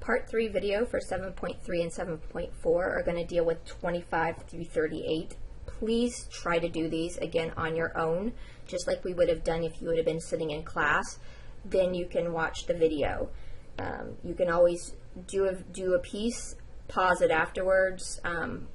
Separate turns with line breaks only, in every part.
part 3 video for 7.3 and 7.4 are going to deal with 25 through 38. Please try to do these again on your own, just like we would have done if you would have been sitting in class. Then you can watch the video. You can always do a piece, pause it afterwards,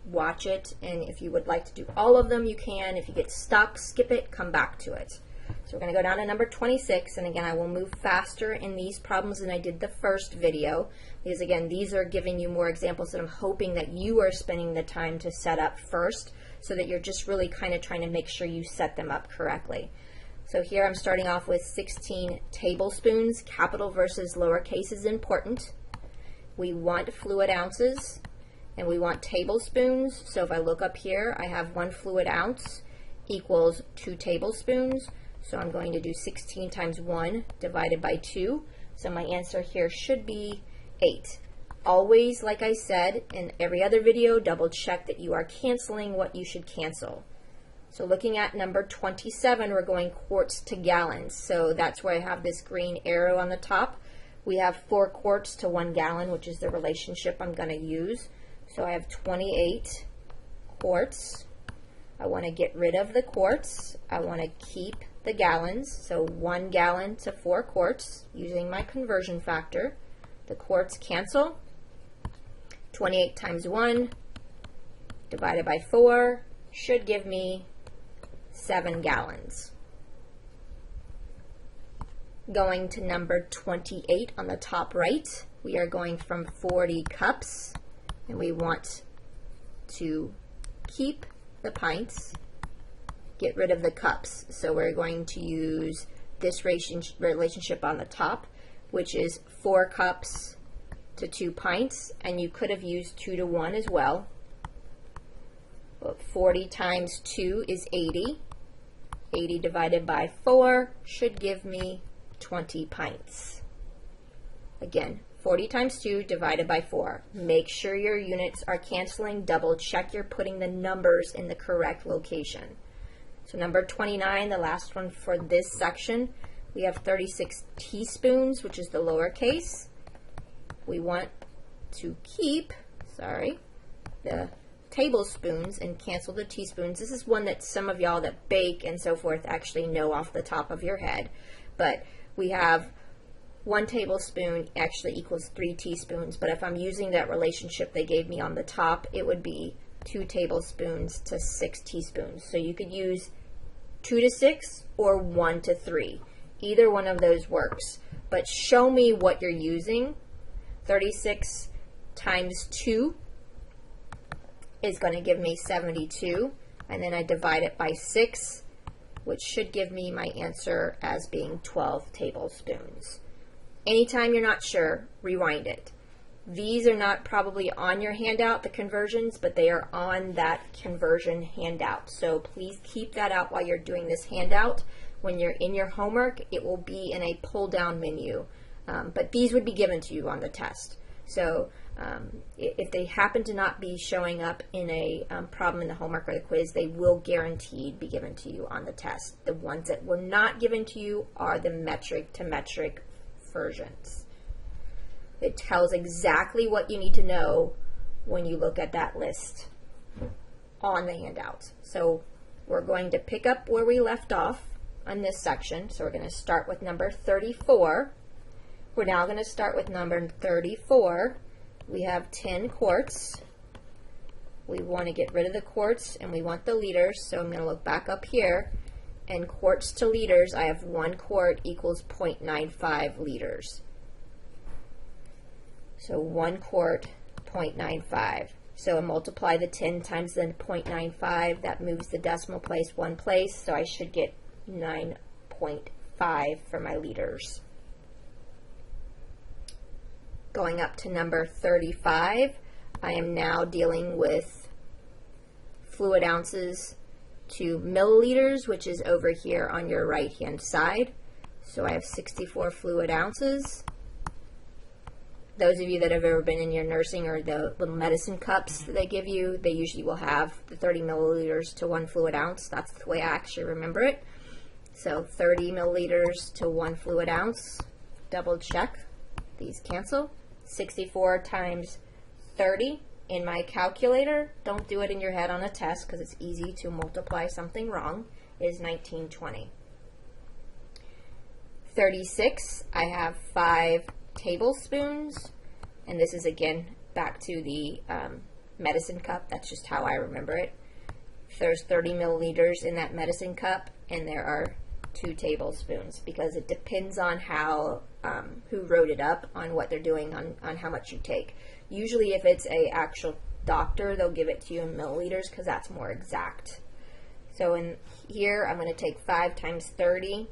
watch it, and if you would like to do all of them, you can. If you get stuck, skip it, come back to it. So we're going to go down to number 26, and again, I will move faster in these problems than I did the first video, because again, these are giving you more examples that I'm hoping that you are spending the time to set up first, so that you're just really kind of trying to make sure you set them up correctly. So here I'm starting off with 16 tablespoons. Capital versus lowercase is important. We want fluid ounces, and we want tablespoons. So if I look up here, I have 1 fluid ounce equals 2 tablespoons. So I'm going to do 16 times 1 divided by 2. So my answer here should be 8. Always, like I said in every other video, double check that you are canceling what you should cancel. So looking at number 27, we're going quarts to gallons. So that's where I have this green arrow on the top. We have 4 quarts to 1 gallon, which is the relationship I'm going to use. So I have 28 quarts. I want to get rid of the quarts. I want to keep the gallons. So 1 gallon to 4 quarts using my conversion factor. The quarts cancel. 28 times 1 divided by 4 should give me 7 gallons. Going to number 28 on the top right, we are going from 40 cups, and we want to keep the pints, get rid of the cups. So we're going to use this relationship on the top, which is 4 cups to 2 pints, and you could have used 2 to 1 as well. But 40 times 2 is 80. 80 divided by 4 should give me 20 pints. Again, 40 times 2 divided by 4. Make sure your units are canceling. Double check you're putting the numbers in the correct location. So number 29, the last one for this section, we have 36 teaspoons, which is the lowercase. We want to keep, the tablespoons and cancel the teaspoons. This is one that some of y'all that bake and so forth actually know off the top of your head. But we have 1 tablespoon actually equals 3 teaspoons. But if I'm using that relationship they gave me on the top, it would be 2 tablespoons to 6 teaspoons. So you could use 2 to 6 or 1 to 3. Either one of those works. But show me what you're using. 36 times 2 is going to give me 72, and then I divide it by 6, which should give me my answer as being 12 tablespoons. Anytime you're not sure, rewind it. These are not probably on your handout, the conversions, but they are on that conversion handout. So please keep that out while you're doing this handout. When you're in your homework, it will be in a pull-down menu. But these would be given to you on the test. So if they happen to not be showing up in a problem in the homework or the quiz, they will guaranteed be given to you on the test. The ones that were not given to you are the metric to metric versions. It tells exactly what you need to know when you look at that list on the handout. So we're going to pick up where we left off on this section. So we're going to start with number 34. We're now going to start with number 34. We have 10 quarts. We want to get rid of the quarts and we want the liters. So I'm going to look back up here. And quarts to liters, I have 1 quart equals 0.95 liters. So 1 quart, 0.95. So I multiply the 10 times the 0.95. That moves the decimal place 1 place. So I should get 9.5 for my liters. Going up to number 35, I am now dealing with fluid ounces to milliliters, which is over here on your right-hand side. So I have 64 fluid ounces. Those of you that have ever been in your nursing or the little medicine cups that they give you, they usually will have the 30 milliliters to 1 fluid ounce. That's the way I actually remember it. So 30 milliliters to 1 fluid ounce. Double check. These cancel. 64 times 30 in my calculator, don't do it in your head on a test because it's easy to multiply something wrong, is 1920. 36, I have 5 tablespoons, and this is again back to the medicine cup. That's just how I remember it. There's 30 milliliters in that medicine cup, and there are 2 tablespoons because it depends on how who wrote it up on what they're doing on how much you take. Usually if it's a actual doctor, they'll give it to you in milliliters because that's more exact. So in here I'm going to take 5 times 30,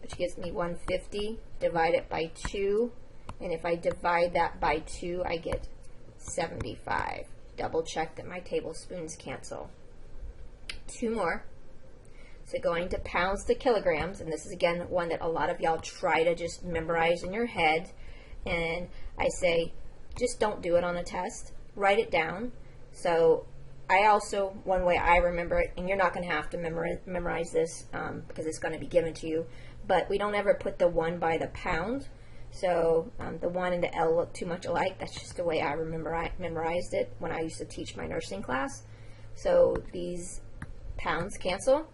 which gives me 150, divide it by 2, and if I divide that by 2 I get 75. Double check that my tablespoons cancel. 2 more. So going to pounds to kilograms, and this is again one that a lot of y'all try to just memorize in your head, and I say just don't do it on a test, write it down. So I also, one way I remember it, and you're not going to have to memorize this because it's going to be given to you, but we don't ever put the 1 by the pound. So the 1 and the L look too much alike. That's just the way I memorized it when I used to teach my nursing class. So these pounds cancel.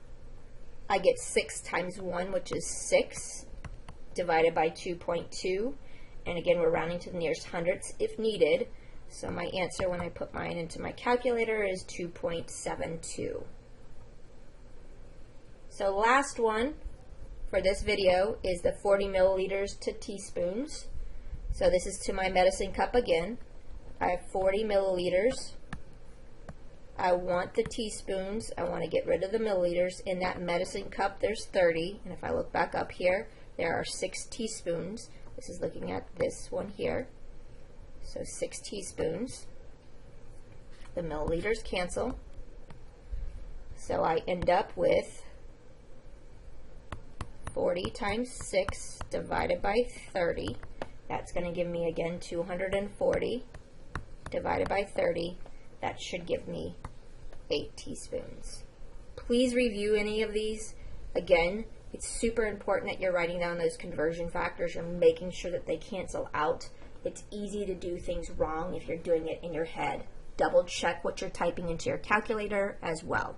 I get 6 times 1, which is 6, divided by 2.2. And again, we're rounding to the nearest hundredths if needed. So my answer when I put mine into my calculator is 2.72. So last one for this video is the 40 milliliters to teaspoons. So this is to my medicine cup again. I have 40 milliliters. I want the teaspoons. I want to get rid of the milliliters. In that medicine cup, there's 30. And if I look back up here, there are 6 teaspoons. This is looking at this one here. So 6 teaspoons. The milliliters cancel. So I end up with 40 times 6 divided by 30. That's going to give me, again, 240 divided by 30. That should give me 8 teaspoons. Please review any of these. Again, it's super important that you're writing down those conversion factors. You're making sure that they cancel out. It's easy to do things wrong if you're doing it in your head. Double check what you're typing into your calculator as well.